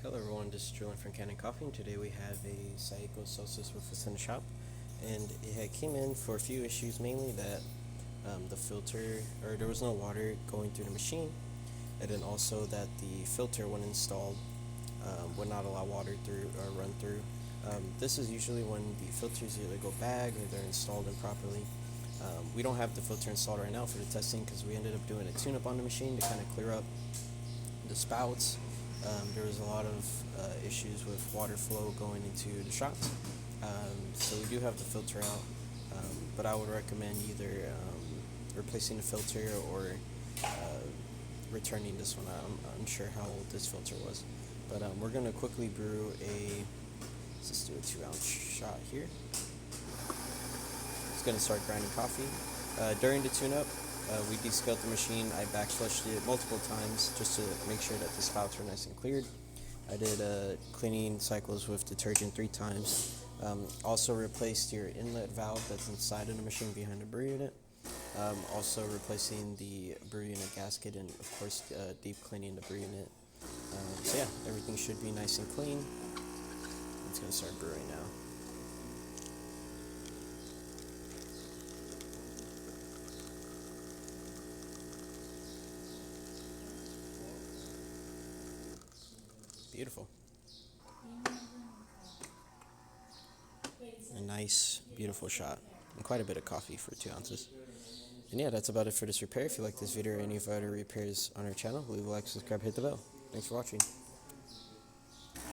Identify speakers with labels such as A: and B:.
A: Hello everyone, this is Julian from Kanen Coffee, and today we have a Saeco Xelsis with us in the shop. And it had came in for a few issues, mainly that the filter, or there was no water going through the machine, and then also that the filter, when installed, would not allow water through or run through. This is usually when the filters either go bad or they're installed improperly. We don't have the filter installed right now for the testing because we ended up doing a tune-up on the machine to kind of clear up the spouts. There was a lot of issues with water flow going into the shots, so we do have the filter out, but I would recommend either replacing the filter or returning this one. I'm unsure how old this filter was, but we're going to quickly brew let's just do a 2-ounce shot here. It's going to start grinding coffee. During the tune-up, we descaled the machine. I backflushed it multiple times just to make sure that the spouts were nice and cleared. I did cleaning cycles with detergent 3 times. Also replaced your inlet valve that's inside of the machine behind the brew unit. Also replacing the brew unit gasket, and of course deep cleaning the brew unit. So yeah, everything should be nice and clean. It's going to start brewing now. Beautiful. A nice, beautiful shot. And quite a bit of coffee for 2 ounces. And yeah, that's about it for this repair. If you like this video or any of our other repairs on our channel, leave a like, subscribe, hit the bell. Thanks for watching.